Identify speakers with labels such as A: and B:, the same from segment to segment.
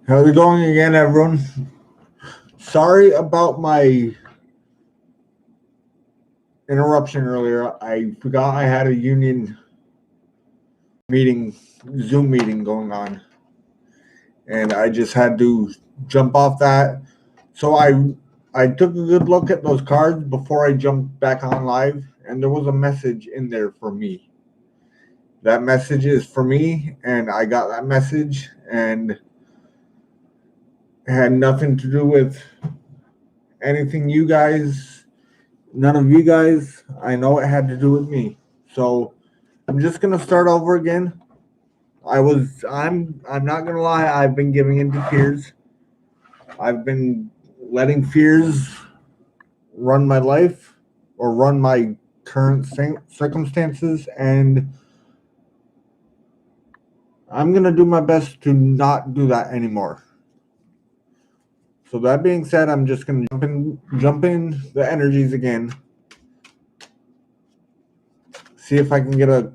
A: How's it going again, everyone? Sorry about my interruption earlier. I forgot I had a union meeting, Zoom meeting going on, and I just had to jump off that. So I took a good look at those cards before I jumped back on live, and there was a message in there for me. That message is for me, and I got that message, and it had nothing to do with anything you guys. None of you guys. I know it had to do with me. So I'm just gonna start over again. I'm not gonna lie, I've been giving into fears. I've been letting fears run my life or run my current circumstances, and I'm gonna do my best to not do that anymore. So that being said, I'm just gonna jump in the energies again. See if I can get a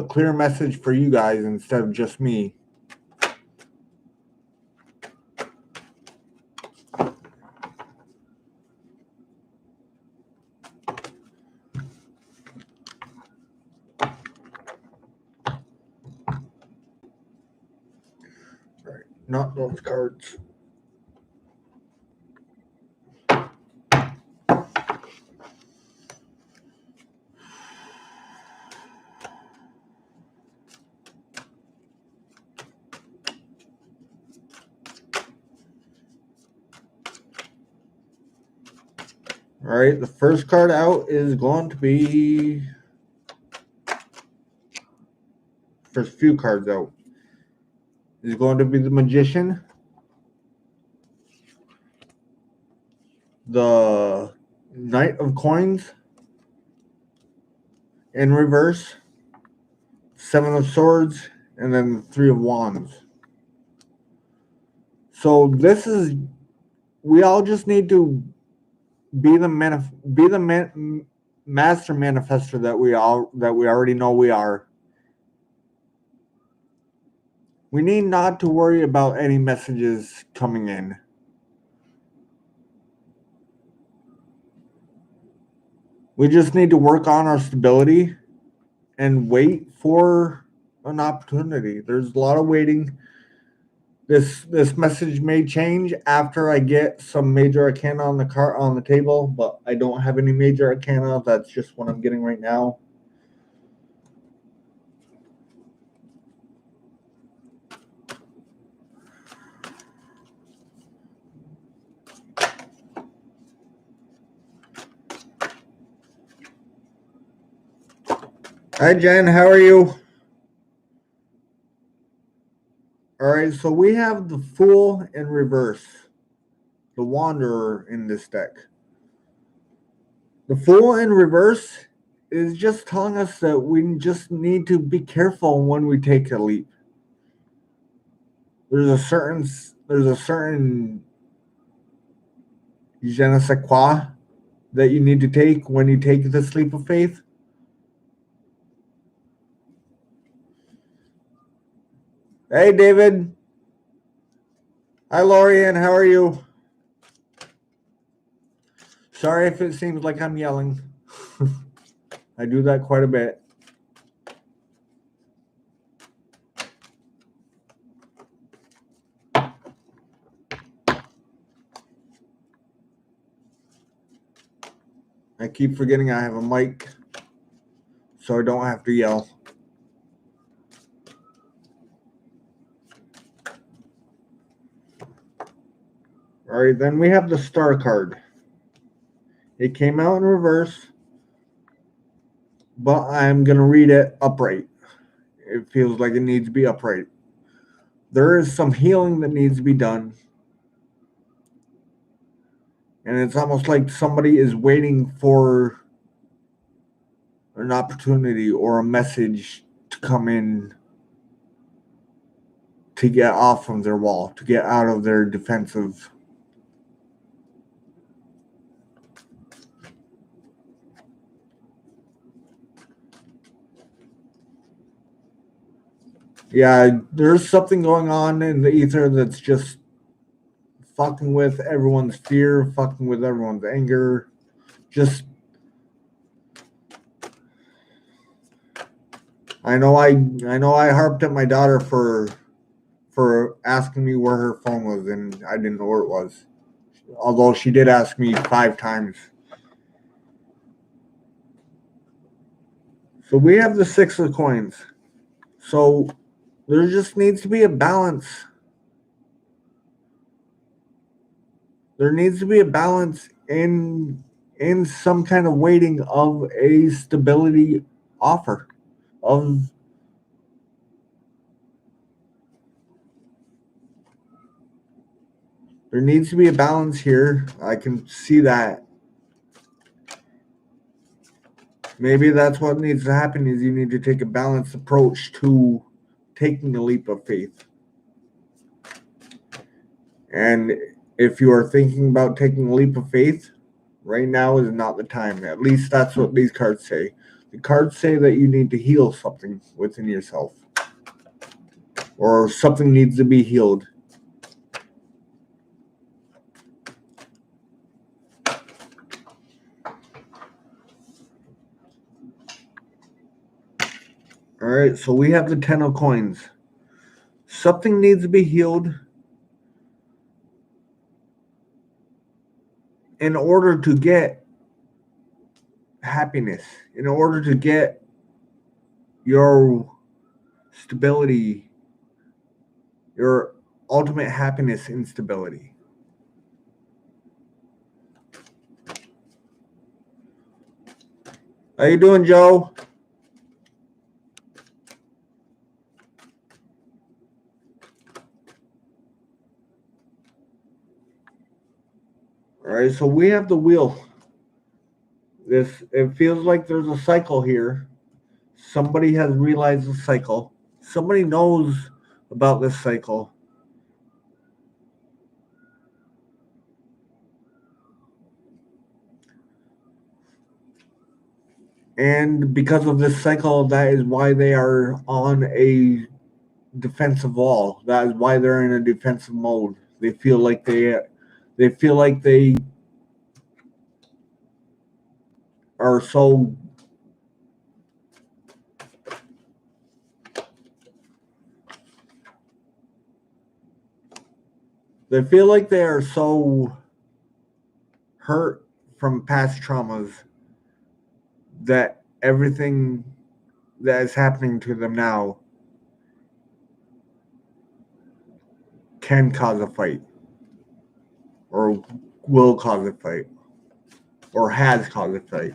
A: clear message for you guys instead of just me. Not those cards. All right, the first card out is going to be first few cards out is going to be the Magician, the Knight of Coins in reverse, Seven of Swords, and then Three of Wands. So this is we all just need to be the master manifester that we already know we are. We need not to worry about any messages coming in. We just need to work on our stability and wait for an opportunity. There's a lot of waiting. This message may change after I get some major arcana on the table, but I don't have any major arcana. That's just what I'm getting right now. Hi Jen, how are you? All right, so we have the Fool in reverse, the Wanderer in this deck. The Fool in reverse is just telling us that we just need to be careful when we take a leap. There's a certain je ne sais quoi that you need to take when you take this leap of faith. Hey David. Hi Lorian, how are you? Sorry if it seems like I'm yelling. I do that quite a bit. I keep forgetting I have a mic, so I don't have to yell. All right, then we have the Star card. It came out in reverse, but I'm going to read it upright. It feels like it needs to be upright. There is some healing that needs to be done. And it's almost like somebody is waiting for an opportunity or a message to come in to get off of their wall, to get out of their defensive. Yeah, there's something going on in the ether that's just fucking with everyone's fear, fucking with everyone's anger. Just I know I harped at my daughter for asking me where her phone was, and I didn't know where it was. Although she did ask me 5 times. So we have the 6 of coins. So there just needs to be a balance. There needs to be a balance in some kind of weighting of a stability offer. Of There needs to be a balance here. I can see that. Maybe that's what needs to happen is you need to take a balanced approach to taking a leap of faith. And if you are thinking about taking a leap of faith, right now is not the time. At least that's what these cards say. The cards say that you need to heal something within yourself, or something needs to be healed. All right, so we have the 10 of coins. Something needs to be healed in order to get happiness, in order to get your stability, your ultimate happiness and stability. How you doing, Joe? All right, so we have the wheel. It feels like there's a cycle here. Somebody has realized the cycle. Somebody knows about this cycle. And because of this cycle, that is why they are on a defensive wall. That is why they're in a defensive mode. They feel like they are so they feel like they are so hurt from past traumas that everything that is happening to them now can cause a fight, or will cause a fight, or has caused a fight.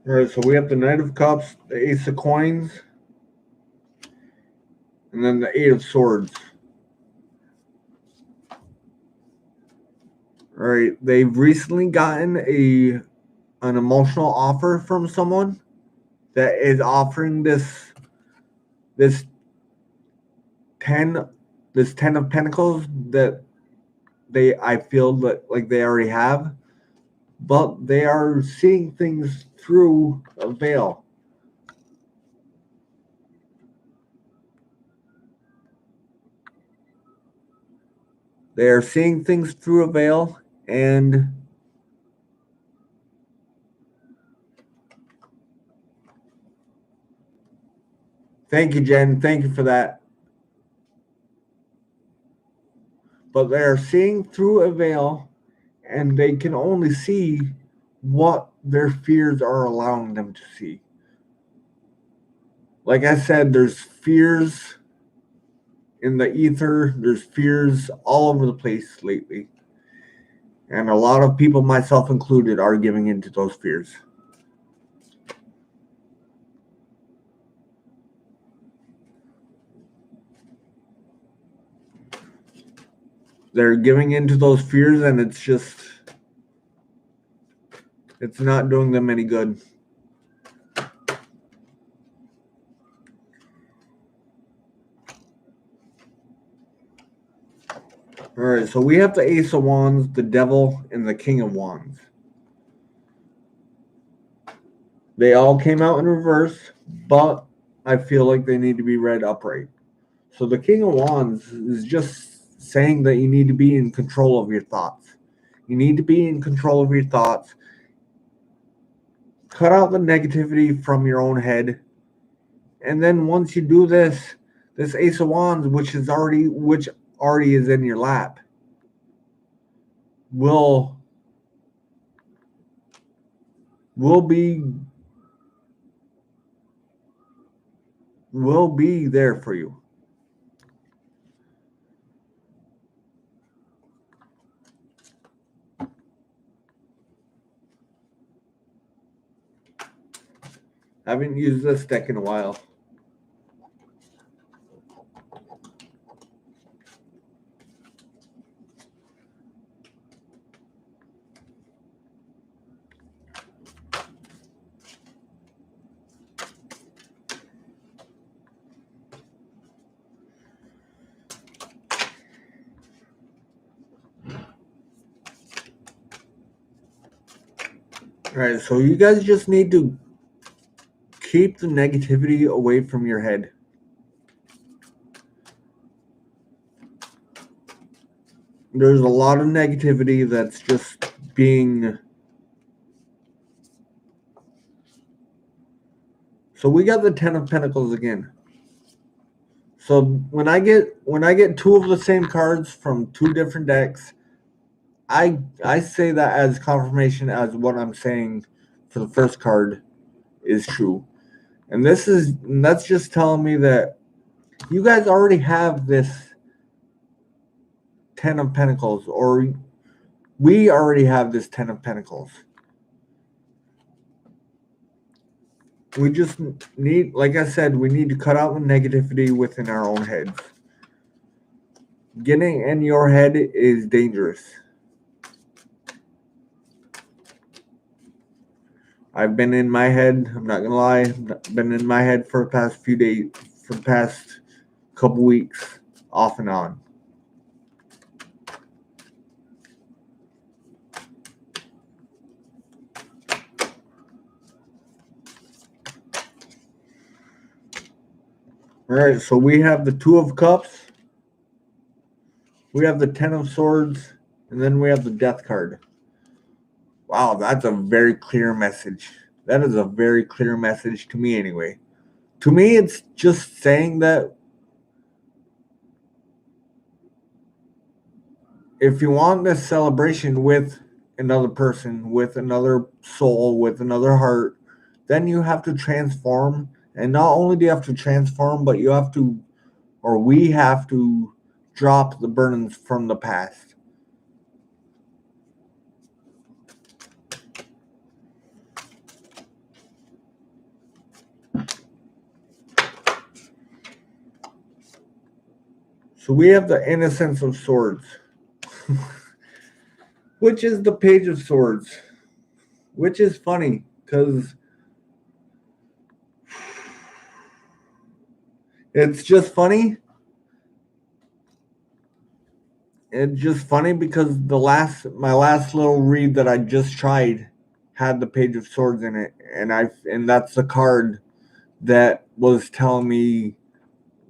A: All right, so we have the Knight of Cups, the Ace of Coins, and then the Eight of Swords. All right, they've recently gotten an emotional offer from someone that is offering this 10 this 10 of Pentacles that I feel that like they already have, but they are seeing things through a veil. They are seeing things through a veil, and thank you, Jen. Thank you for that. But they are seeing through a veil, and they can only see what their fears are allowing them to see. Like I said, there's fears in the ether, there's fears all over the place lately. And a lot of people, myself included, are giving into those fears. they're giving into those fears, and it's not doing them any good. All right, so we have the Ace of Wands, the Devil, and the King of Wands. They all came out in reverse, but I feel like they need to be read upright. So the King of Wands is just saying that you need to be in control of your thoughts. You need to be in control of your thoughts. Cut out the negativity from your own head. And then once you do this Ace of Wands, which already is in your lap, will be there for you. I haven't used this deck in a while. All right, so you guys just need to keep the negativity away from your head. There's a lot of negativity that's just being... So we got the Ten of Pentacles again. So when I get two of the same cards from two different decks, I say that as confirmation as what I'm saying for the first card is true. And that's just telling me that you guys already have this Ten of Pentacles, or we already have this Ten of Pentacles. We just need, like I said, we need to cut out the negativity within our own heads. Getting in your head is dangerous. I've been in my head, I'm not gonna lie, I've been in my head for the past few days, for the past couple weeks, off and on. Alright, so we have the Two of Cups, we have the Ten of Swords, and then we have the Death card. Wow, that's a very clear message. That is a very clear message to me anyway. To me, it's just saying that if you want this celebration with another person, with another soul, with another heart, then you have to transform. And not only do you have to transform, but you have to, or we have to, drop the burdens from the past. So we have the Innocence of Swords, which is the Page of Swords, which is funny because it's just funny. It's just funny because my last little read that I just tried had the Page of Swords in it, and that's the card that was telling me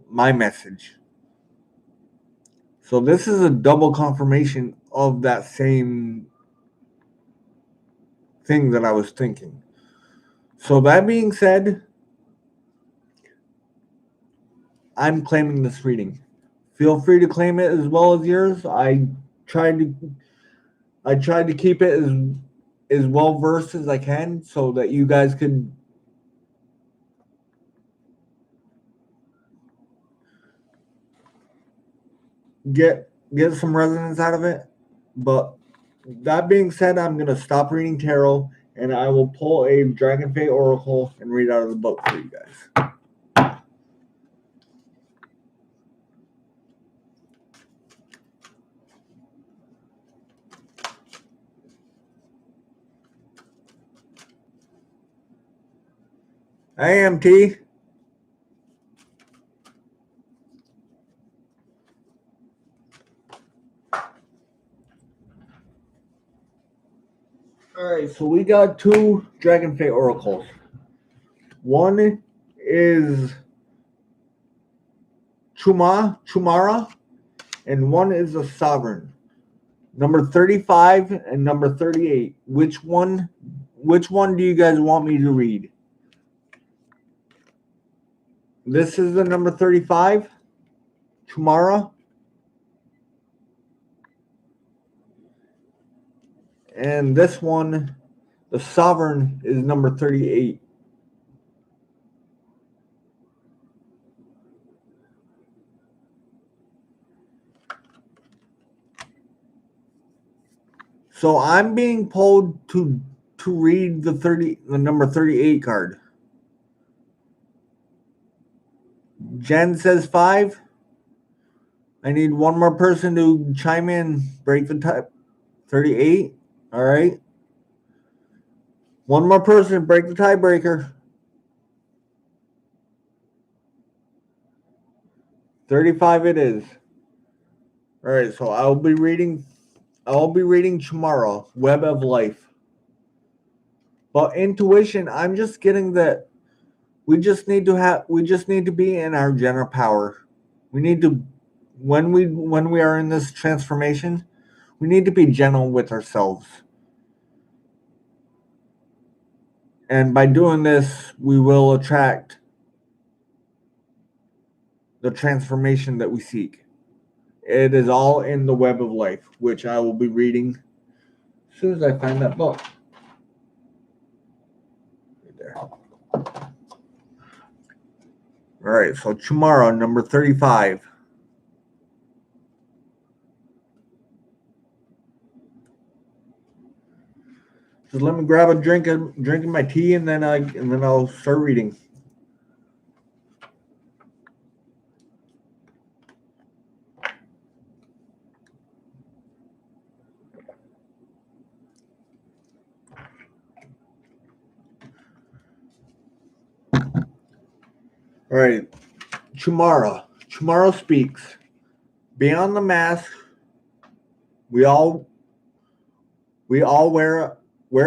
A: my message. So this is a double confirmation of that same thing that I was thinking. So that being said, I'm claiming this reading. Feel free to claim it as well as yours. I tried to keep it as well versed as I can so that you guys could get some resonance out of it. But that being said, I'm gonna stop reading tarot and I will pull a Dragon Fate Oracle and read out of the book for you guys. AMT. Alright, so we got two Dragon Fate Oracles. One is Chumara, and one is a Sovereign. Number 35 and number 38. Which one do you guys want me to read? This is the number 35, Chumara. And this one, the Sovereign, is number 38. So I'm being pulled to read the number 38 card. Jen says 5. I need one more person to chime in, break the tie. 38. All right. One more person, break the tiebreaker. 35 it is. All right, so I'll be reading tomorrow, Web of Life. But intuition, I'm just getting that we just need to be in our general power. We need to when we are in this transformation, we need to be gentle with ourselves. And by doing this, we will attract the transformation that we seek. It is all in the Web of Life, which I will be reading as soon as I find that book. Right there. All right, so tomorrow, number 35. Just let me grab a drinking my tea, and then I'll start reading. All right, tomorrow speaks. Beyond the mask, we all wear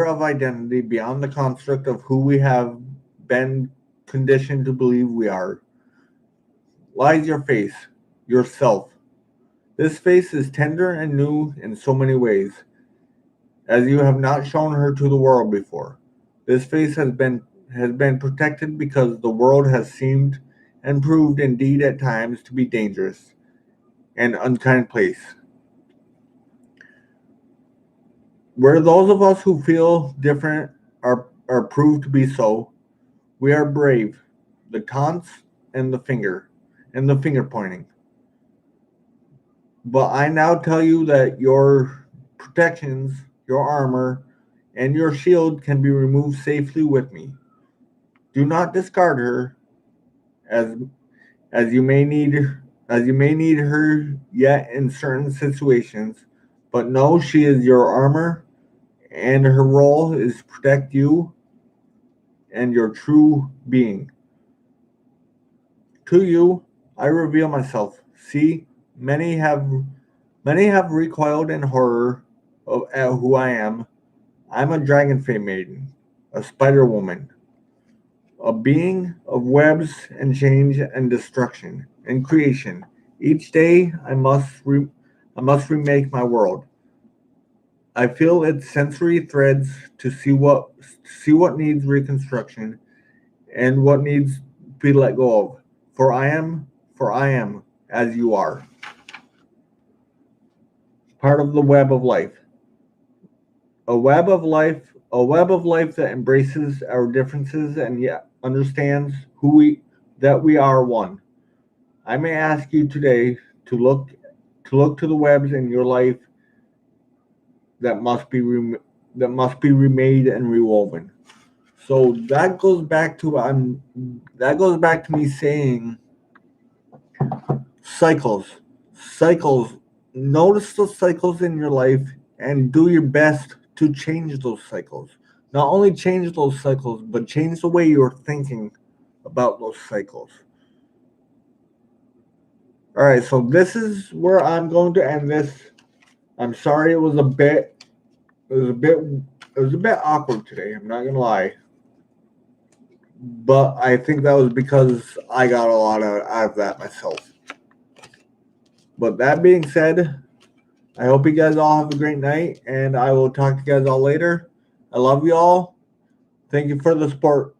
A: of identity beyond the construct of who we have been conditioned to believe we are. Lies your face, yourself. This face is tender and new in so many ways, as you have not shown her to the world before. This face has been protected because the world has seemed and proved indeed at times to be dangerous and unkind place. Where those of us who feel different are proved to be so, we are brave. The taunts and the finger pointing. But I now tell you that your protections, your armor, and your shield can be removed safely with me. Do not discard her, as you may need her yet in certain situations, but know she is your armor, and her role is to protect you and your true being. To you, I reveal myself. See, many have recoiled in horror at who I am. I'm a dragon fey maiden, a spider woman, a being of webs and change and destruction and creation. Each day I must remake my world. I feel its sensory threads to see what needs reconstruction and what needs to be let go of. For I am as you are. Part of the web of life. A web of life that embraces our differences and yet understands that we are one. I may ask you today to look to the webs in your life that must be remade and rewoven. So that goes back to me saying cycles. Notice the cycles in your life and do your best to change those cycles. not only change those cycles, but change the way you're thinking about those cycles. All right, so this is where I'm going to end this. I'm sorry it was a bit awkward today, I'm not gonna lie. But I think that was because I got a lot out of that myself. But that being said, I hope you guys all have a great night, and I will talk to you guys all later. I love you all. Thank you for the support.